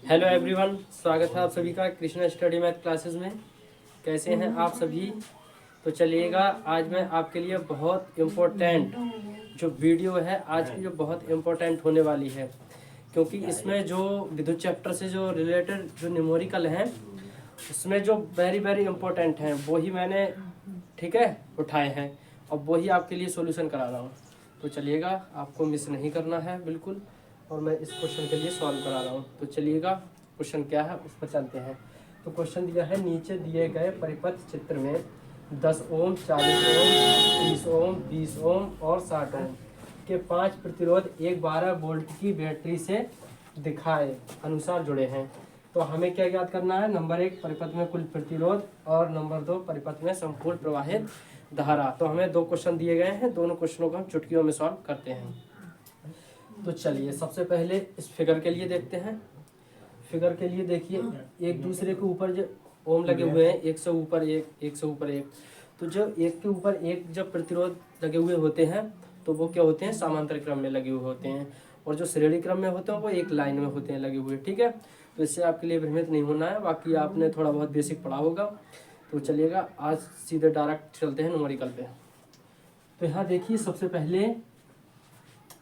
Hello everyone, स्वागत है आप सभी का कृष्णा स्टडी मैथ क्लासेस में। कैसे हैं आप सभी? तो चलिएगा, आज मैं आपके लिए बहुत इम्पोर्टेंट जो वीडियो है आज की, जो बहुत इम्पोर्टेंट होने वाली है, क्योंकि इसमें जो विद्युत चैप्टर से जो रिलेटेड जो न्यूमेरिकल हैं उसमें जो वेरी वेरी इम्पोर्टेंट हैं वो ही मैंने ठीक है उठाए हैं और वही आपके लिए सॉल्यूशन करा रहा हूँ। तो चलिएगा, आपको मिस नहीं करना है बिल्कुल, और मैं इस क्वेश्चन के लिए सॉल्व करा रहा हूँ। तो चलिएगा, क्वेश्चन क्या है उस पर चलते हैं। तो क्वेश्चन दिया है, नीचे दिए गए परिपथ चित्र में 10 ओम, 40 ओम, 30 ओम, 20 ओम और 60 ओम के 5 प्रतिरोध एक 12 वोल्ट की बैटरी से दिखाए अनुसार जुड़े हैं। तो हमें क्या याद करना है? नंबर 1 परिपथ में कुल प्रतिरोध और नंबर 2 परिपथ में संपूर्ण प्रवाहित धारा। तो हमें 2 क्वेश्चन दिए गए हैं, दोनों क्वेश्चनों को हम चुटकियों में सॉल्व करते हैं। तो चलिए, सबसे पहले इस फिगर के लिए देखते हैं। फिगर के लिए देखिए, एक दूसरे के ऊपर जो ओम लगे हुए हैं, एक से ऊपर एक, एक से ऊपर एक। तो जो एक के ऊपर एक जब प्रतिरोध लगे हुए होते हैं तो वो क्या होते हैं? समांतर क्रम में लगे हुए होते हैं, और जो श्रेणी क्रम में होते हैं वो एक लाइन में होते हैं लगे हुए। ठीक है, तो इससे आपके लिए भ्रमित नहीं होना है, बाकी आपने थोड़ा बहुत बेसिक पढ़ा होगा। तो चलिएगा, आज सीधे डायरेक्ट चलते हैं न्यूमेरिकल पे। तो यहाँ देखिए, सबसे पहले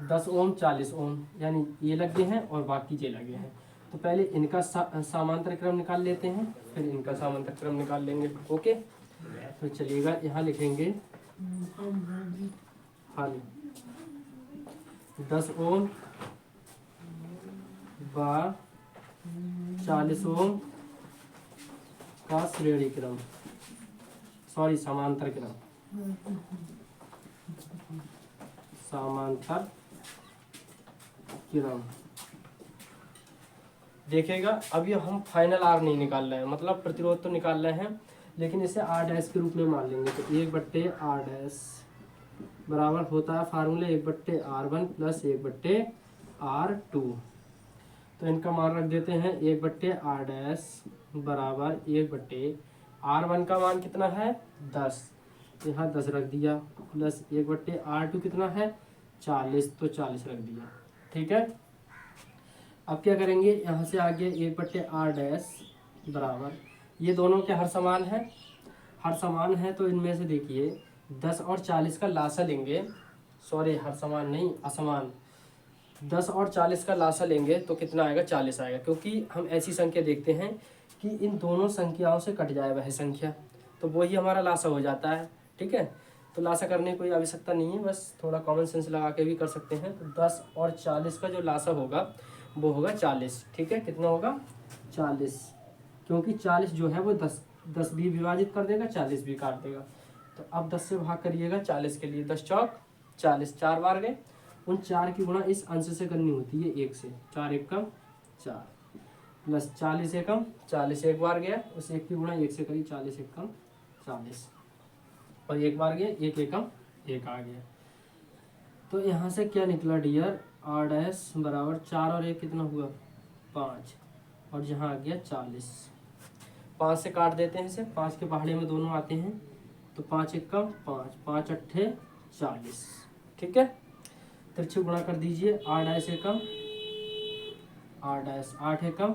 10 ओम, 40 ओम, यानी ये लगे हैं और बाकी ये लगे हैं। तो पहले इनका समांतर क्रम निकाल लेते हैं, फिर इनका समांतर क्रम निकाल लेंगे। ओके, तो चलिएगा, यहाँ लिखेंगे हल 10 ओम व 40 ओम का श्रेणी क्रम, सॉरी समांतर क्रम, समांतर क्रम। देखिएगा, अब ये हम फाइनल आर नहीं निकाल रहे हैं, मतलब प्रतिरोध तो निकाल रहे हैं लेकिन इसे आर डैश के रूप में मान लेंगे। तो 1/आर डैश बराबर होता है फार्मूले 1/R1 प्लस 1/R2। तो इनका मान रख देते हैं 1/आर डैश बराबर 1/R1 का मान कितना है? 10, यहाँ 10 रख दिया, प्लस 1/R2 कितना है? 40, तो 40 रख दिया। ठीक है, अब क्या करेंगे? यहाँ से आगे 1/आर डैश बराबर, ये दोनों के हर समान है, हर समान है। तो इनमें से देखिए 10 और 40 का लासा लेंगे, सॉरी हर समान नहीं, असमान। 10 और 40 का लासा लेंगे तो कितना आएगा? 40 आएगा, क्योंकि हम ऐसी संख्या देखते हैं कि इन दोनों संख्याओं से कट जाए वह संख्या, तो वही हमारा लासा हो जाता है। ठीक है, तो लासा करने की कोई आवश्यकता नहीं है, बस थोड़ा कॉमन सेंस लगा के भी कर सकते हैं। तो 10 और 40 का जो लासा होगा वो होगा 40। ठीक है, कितना होगा? 40, क्योंकि 40 जो है वो 10 भी विभाजित कर देगा, 40 भी काट देगा। तो अब 10 से भाग करिएगा 40 के लिए, 10 चौक 40, 4 बार गए। उन 4 की गुणा इस अंश से करनी होती है 1 से, 4 एकम 4, प्लस 40 एकम 40 एक बार गया, उस 1 की गुणा 1 से करी, 40 एकम 40, और एक बार गया 1 एकम 1 आ गया। तो यहाँ से क्या निकला डियर? आर डैश बराबर 4 और 1 कितना हुआ? 5, और यहाँ आ गया 40। 5 से काट देते हैं इसे, 5 के पहाड़े में दोनों आते हैं, तो 5 एकम 5, 5 अट्ठे 40। ठीक है, तिरछे गुणा कर दीजिए, are dash Ekam are dash 8 एकम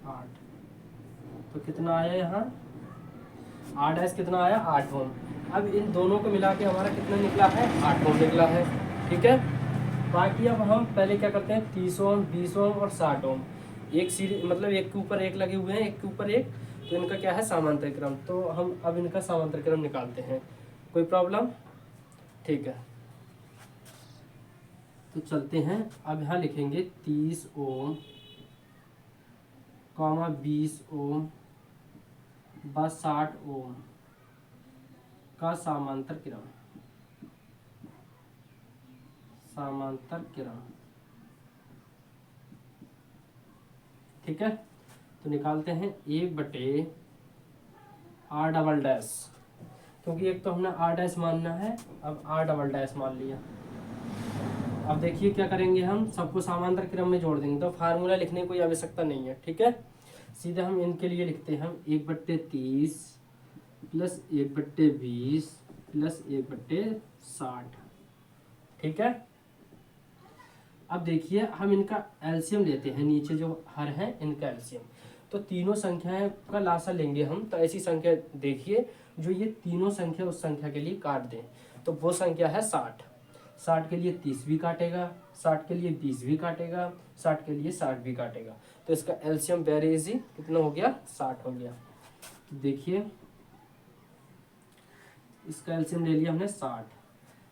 8, तो कितना आया यहाँ? आर डैश कितना आया? 8 ओम। अब इन दोनों को मिला के हमारा कितना निकला है? 8 ओम निकला है। ठीक है, बाकी अब हम पहले क्या करते हैं? 30 ओम, 20 ओम और 60 ओम एक सीरीज, मतलब एक के ऊपर एक लगे हुए हैं, एक के ऊपर एक, तो इनका क्या है? समांतर क्रम। तो हम अब इनका समांतर क्रम निकालते हैं, कोई प्रॉब्लम? ठीक है, तो चलते हैं। अब यहाँ लिखेंगे 30 ओम कॉमा 20 ओम व 60 ओम का समांतर क्रम, समांतर क्रम। ठीक है, तो निकालते हैं 1/आर डबल डैश, क्योंकि एक तो हमने आर डैश मानना है, अब आर डबल डैश मान लिया। अब देखिए क्या करेंगे, हम सबको समांतर क्रम में जोड़ देंगे, तो फार्मूला लिखने की कोई आवश्यकता नहीं है। ठीक है, सीधे हम इनके लिए लिखते हैं, हम 1/30 प्लस 1/20 प्लस 1/60। ठीक है, अब देखिए हम इनका एलसीएम लेते हैं, नीचे जो हर है इनका एलसीएम। तो तीनों संख्याएं का लासा लेंगे हम। तो ऐसी संख्या देखिए जो ये तीनों संख्या उस संख्या के लिए काट दें। तो वो संख्या है 60। 60 के लिए 30 भी काटेगा, 60 के लिए 20 भी काटेगा, 60 के लिए 60 भी काटेगा। तो इसका एलसीएम वेरी इजी कितना हो गया, 60 हो गया। देखिए इसका एलसीएम ले लिया हमने 60।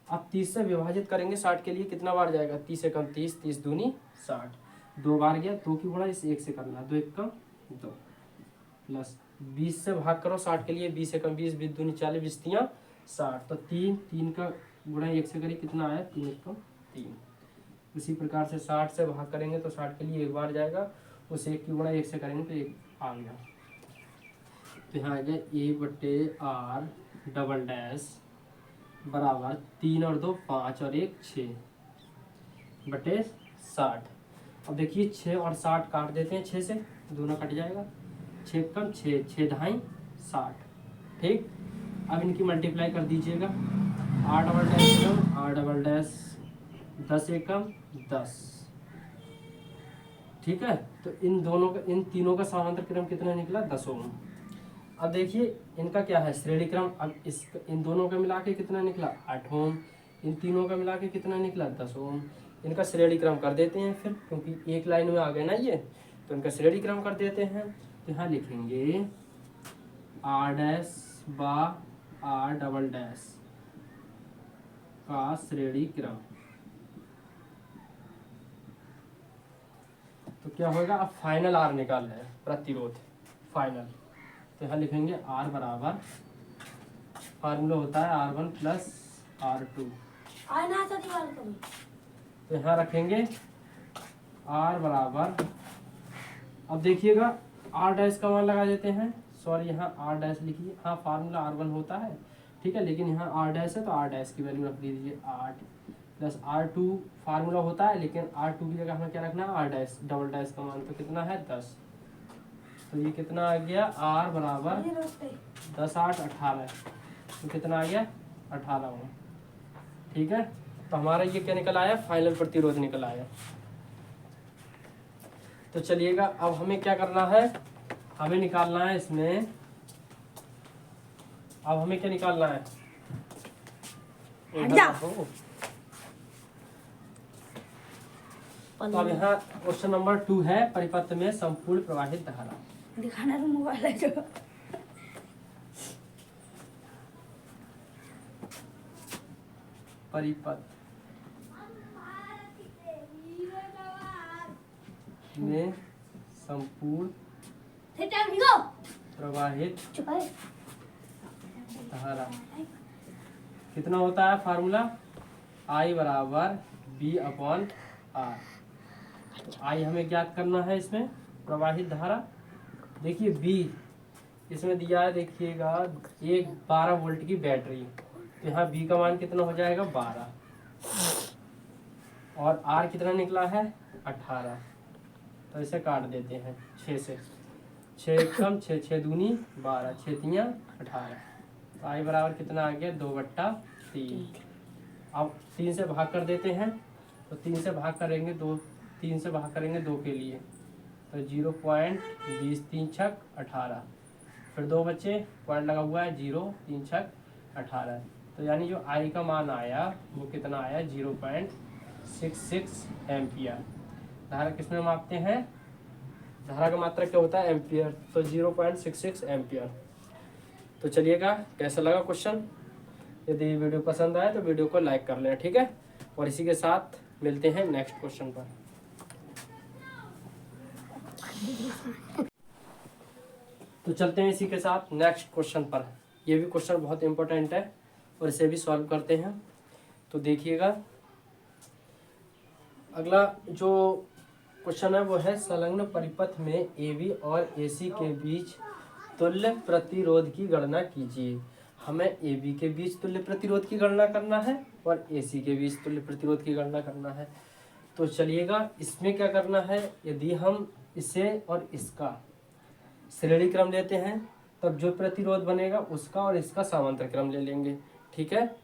अब 30 से विभाजित करेंगे 60 के लिए, कितना बार जाएगा, 30 एकम 30, 30 दूनी 60, 2 बार गया, 2 की गुणा इस 1 से करना, 2 एकम 2 प्लस 20 से भाग करो 60 के लिए, 20 एकम 20, 20 दूनी 40, 20 तियां 60। तो 3 का गुणा 1 से करिए, कितना आया, 3 एकम 3। इसी प्रकार से 60 से भाग करेंगे तो 60 के लिए 1 बार जाएगा, उस 1 की गुणा 1 से करेंगे तो 1 आ गया। तो यहाँ आ गया A/R डबल डैश बराबर 3 और 2 5 और 1 6 बटे 60। अब देखिए 6 और 60 काट देते हैं, 6 से दोनों कट जाएगा, 6 कम 6, 6 ढाई 60। ठीक, अब इनकी मल्टीप्लाई कर दीजिएगा, R डबल डैश कम R डबल डैश 10 एकम 10। ठीक है, तो इन तीनों का समांतर क्रम कितना निकला, 10 ओम। अब देखिए इनका क्या है, श्रेणी क्रम। अब इन दोनों का मिला के कितना निकला, 8 ओम। इन तीनों का मिला के कितना निकला, 10 ओम। इनका श्रेणी क्रम कर देते हैं फिर, क्योंकि एक लाइन में आ गए ना ये, तो इनका श्रेणी क्रम कर देते हैं। तो यहाँ लिखेंगे R डैश बा R डबल डैश का श्रेणी क्रम। तो क्या होगा, अब फाइनल R निकाल रहे हैं, प्रतिरोध फाइनल। तो यहाँ लिखेंगे R बराबर, फार्मूला होता है R1 प्लस R2। तो यहाँ रखेंगे R बराबर, अब देखिएगा R डैश का मान लगा देते हैं, सॉरी यहाँ R डैश लिखिए, हाँ फार्मूला R1 होता है, ठीक है, लेकिन यहाँ R डैश है तो R डैश की वैल्यू रख दीजिए 8 प्लस R2 फार्मूला होता है, लेकिन R2 की जगह हमें क्या रखना है, R डैश डबल डैश का मान तो कितना है 10। तो ये कितना आ गया, R बराबर 10 8 18, तो कितना आ गया 18 ओम। ठीक है, तो हमारा ये क्या निकल आया, फाइनल प्रतिरोध निकल आया। तो चलिएगा अब हमें क्या करना है, हमें निकालना है इसमें, अब हमें क्या निकालना है, तो अब यहाँ क्वेश्चन नंबर 2 है, परिपथ में संपूर्ण प्रवाहित धारा। दिखाना तो मोबाइल है जो परिपथ में संपूर्ण प्रवाहित धारा कितना होता है, फार्मूला I बराबर B/R। तो I हमें ज्ञात करना है इसमें प्रवाहित धारा। देखिए B इसमें दिया है, देखिएगा एक 12 वोल्ट की बैटरी, तो यहाँ B का मान कितना हो जाएगा 12, और R कितना निकला है 18। तो इसे काट देते हैं 6 से, 6 कम 6, 6 दूनी 12, 6 तियां 18। तो I बराबर कितना आ गया 2/3। अब 3 से भाग कर देते हैं, तो 3 से भाग करेंगे 2, 3 से भाग करेंगे 2 के लिए, तो 0.20 3 छक 18, फिर 2 बच्चे, पॉइंट लगा हुआ है 0 3 छक 18। तो यानी जो I का मान आया वो कितना आया 0.66 एम्पियर। धारा किसमें मापते हैं, धारा का मात्रा क्या होता है एम्पियर, तो 0.66 एम्पियर। तो चलिएगा कैसा लगा क्वेश्चन, यदि वीडियो पसंद आए तो वीडियो को लाइक कर लें, ठीक है, और इसी के साथ मिलते हैं नेक्स्ट क्वेश्चन पर। तो चलते हैं इसी के साथ नेक्स्ट क्वेश्चन पर। ये भी क्वेश्चन बहुत इंपॉर्टेंट है और इसे भी सॉल्व करते हैं। तो देखिएगा अगला जो क्वेश्चन है वो है, संलग्न परिपथ में AB और AC के बीच तुल्य प्रतिरोध की गणना कीजिए। हमें AB के बीच तुल्य प्रतिरोध की गणना करना है और AC के बीच तुल्य प्रतिरोध की गणना करना है। तो चलिएगा इसमें क्या करना है, यदि हम इसे और इसका श्रेणी क्रम लेते हैं तब जो प्रतिरोध बनेगा उसका और इसका समांतर क्रम ले लेंगे, ठीक है।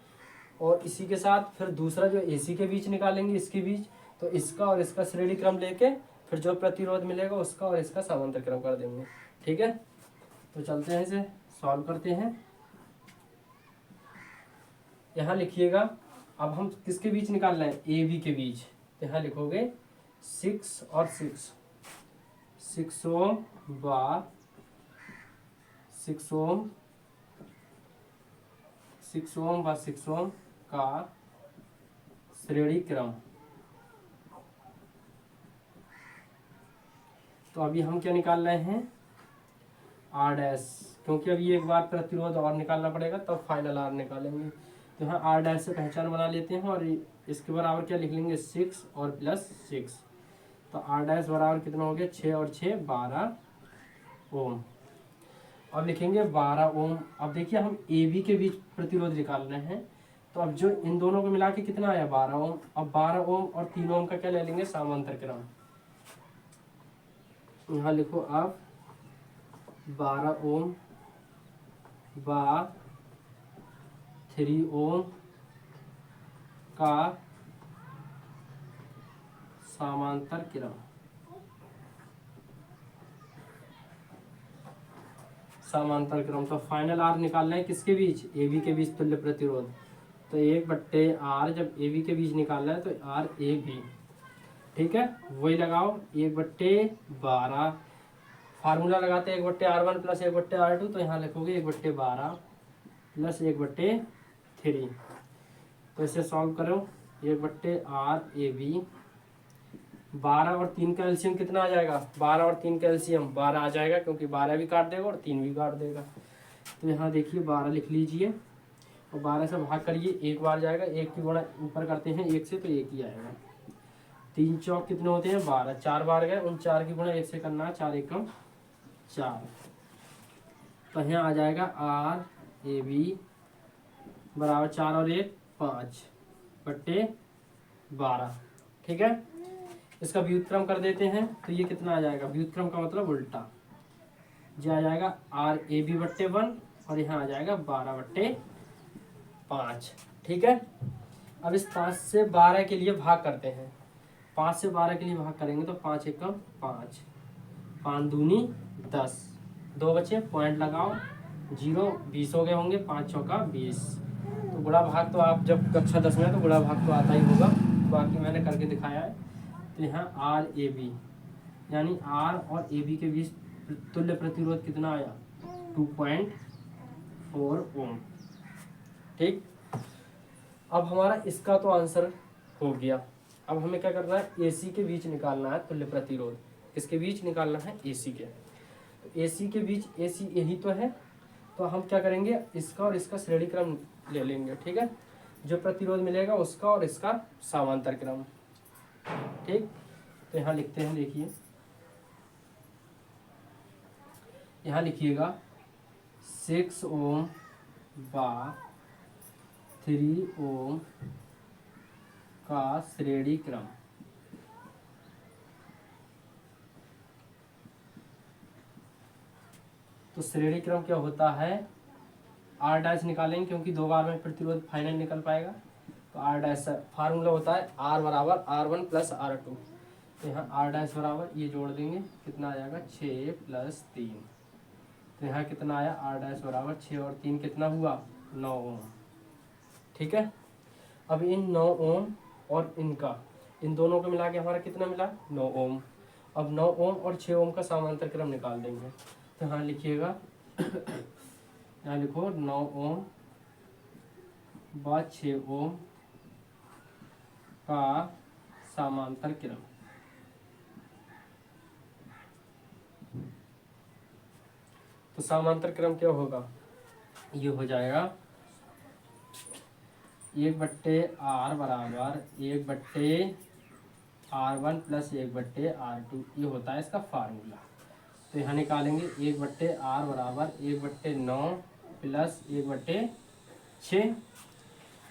और इसी के साथ फिर दूसरा जो AC के बीच निकालेंगे, इसके बीच तो इसका और इसका श्रेणी क्रम लेके फिर जो प्रतिरोध मिलेगा उसका और इसका समांतर क्रम कर देंगे। ठीक है, तो चलते हैं इसे सॉल्व करते हैं। यहाँ लिखिएगा, अब हम किसके बीच निकाल रहे हैं, ए बी के बीच। तो यहाँ लिखोगे 6 और 6, 6 ओम व 6 ओम, 6 ओम व 6 ओम का श्रेणी क्रम। तो अभी हम क्या निकाल रहे हैं, आर डैश, क्योंकि अभी एक बार प्रतिरोध और निकालना पड़ेगा तब फाइनल आर निकालेंगे। तो यहाँ आर डैश से पहचान बना लेते हैं और इसके बराबर क्या लिख लेंगे, 6 और प्लस 6। तो आर डैश बराबर कितना हो गया, 6 और 6 12 ओम। अब लिखेंगे 12 ओम। अब देखिए हम ए बी के बीच प्रतिरोध निकाल रहे हैं, तो अब जो इन दोनों को मिला के कितना आया, 12 ओम। अब 12 ओम और 3 ओम का क्या ले लेंगे, समांतर क्रम। यहाँ लिखो आप 12 ओम व 3 ओम का समांतर क्रम। समांतर क्रम, तो फाइनल आर निकालना है किसके बीच, ए बी के बीच तुल्य प्रतिरोध। तो 1/r, जब ए बी के बीच निकालना है तो आर ए बी। ठीक है, वही लगाओ 1/12। फार्मूला लगाते हैं 1/r1 प्लस 1/r2, तो यहाँ लिखोगे 1/12 प्लस 1/3। तो इसे सॉल्व करो, 1/r/AB। 12 और 3 का एलसीएम कितना आ जाएगा, 12 और 3 का एलसीएम 12 आ जाएगा, क्योंकि 12 भी काट देगा और 3 भी काट देगा। तो यहाँ देखिए 12 लिख लीजिए और 12 से भाग करिए, एक बार जाएगा, एक की गुणा ऊपर करते हैं 1 से तो 1 ही आएगा। 3 चौक कितने होते हैं, 12, 4 बार गए, उन 4 की गुणा 1 से करना है, 4 एकम 4। तो यहाँ आ जाएगा R/AB बराबर 4 और 1 5/12। ठीक है, इसका व्युत्क्रम कर देते हैं तो ये कितना आ जाएगा, व्युत्क्रम का मतलब उल्टा, जो आ जाएगा R/AB/1 और यहाँ आ जाएगा 12/5। ठीक है, अब इस 5 से 12 के लिए भाग करते हैं। 5 से 12 के लिए भाग करेंगे तो 5 एकम 5, 5 दूनी 10, 2 बचे, पॉइंट लगाओ, 0 20 हो गए होंगे, 5 चौका 20। तो गुणा भाग तो आप जब कक्षा 10 में है तो गुणा भाग तो आता ही होगा, बाकी मैंने करके दिखाया है। तो यहाँ R/AB यानी R और AB के बीच तुल्य प्रतिरोध कितना आया, 2.4 ओम। ठीक, अब हमारा इसका तो आंसर हो गया। अब हमें क्या करना है, AC के बीच निकालना है तुल्य प्रतिरोध। किसके बीच निकालना है, AC के। तो AC के बीच, AC यही तो है, तो हम क्या करेंगे, इसका और इसका श्रेणी क्रम ले लेंगे। ठीक है, जो प्रतिरोध मिलेगा उसका और इसका समांतर क्रम। ठीक, तो यहाँ लिखते हैं, देखिए यहाँ लिखिएगा 6 ओम व 3 ओम का श्रेणी क्रम। तो श्रेणी क्रम क्या होता है, आर डैश निकालेंगे क्योंकि 2 बार में प्रतिरोध फाइनल निकल पाएगा। तो आर डैश फार्मूला होता है R बराबर R1 प्लस R2। तो यहाँ आर डैश बराबर ये जोड़ देंगे, कितना आ जाएगा 6 प्लस 3। तो यहाँ कितना आया, आर डैश बराबर 6 और 3 कितना हुआ, 9 ओम। ठीक है, अब इन 9 ओम और इनका, इन दोनों को मिला के हमारा कितना मिला, 9 ओम। अब 9 ओम और 6 ओम का समांतर क्रम निकाल देंगे। तो यहाँ लिखिएगा यहाँ लिखो 9 ओम व 6 ओम का समांतर क्रम। तो समांतर क्रम क्या होगा, ये हो जाएगा 1/r बराबर 1/r1 प्लस 1/r2। ये होता है इसका फार्मूला। तो यहाँ निकालेंगे 1/r बराबर 1/9 प्लस 1/6।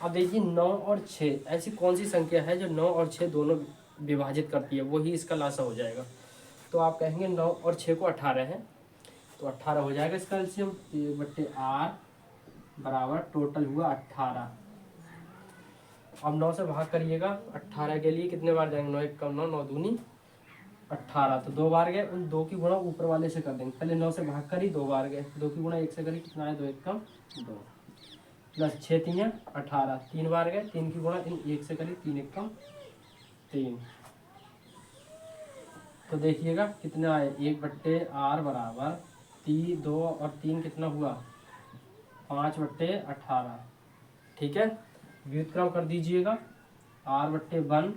अब देखिए 9 और 6 ऐसी कौन सी संख्या है जो 9 और 6 दोनों विभाजित करती है, वही इसका लासा हो जाएगा। तो आप कहेंगे 9 और 6 को 18 है, तो 18 हो जाएगा इसका एलसीएम। 1/r बराबर टोटल हुआ 18। अब 9 से भाग करिएगा 18 के लिए, कितने बार जाएंगे, 9 1 9, 9 दूनी 18, तो 2 बार गए, उन 2 की गुणा ऊपर वाले से कर देंगे। पहले 9 से भाग करी, 2 बार गए, 2 की गुणा 1 से करी, कितना है, 2 1 2 प्लस 6 3 18, 3 बार गए, 3 की गुणा इन 1 से करी, 3 1 3। तो देखिएगा कितना आए, 1/r बराबर 3 2 और 3 कितना हुआ, 5/18। ठीक है, व्युत्क्रम कर दीजिएगा, r/1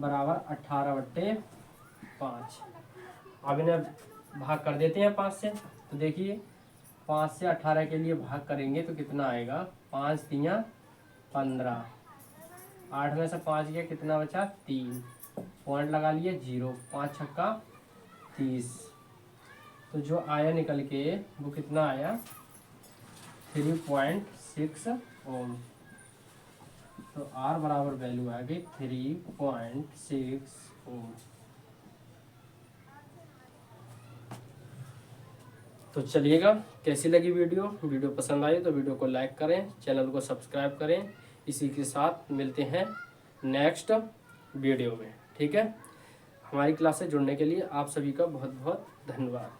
बराबर 18/5। अब इन्हें भाग कर देते हैं 5 से। तो देखिए 5 से 18 के लिए भाग करेंगे तो कितना आएगा, 5 3 15, 8 में से 5 गया, कितना बचा, 3, पॉइंट लगा लिए 0, 5 छक्का 30। तो जो आया निकल के वो कितना आया, 3.6 ओम। तो R बराबर वैल्यू आ गई 3.6 ओम। तो चलिएगा, कैसी लगी वीडियो पसंद आई तो वीडियो को लाइक करें, चैनल को सब्सक्राइब करें। इसी के साथ मिलते हैं नेक्स्ट वीडियो में। ठीक है, हमारी क्लास से जुड़ने के लिए आप सभी का बहुत बहुत धन्यवाद।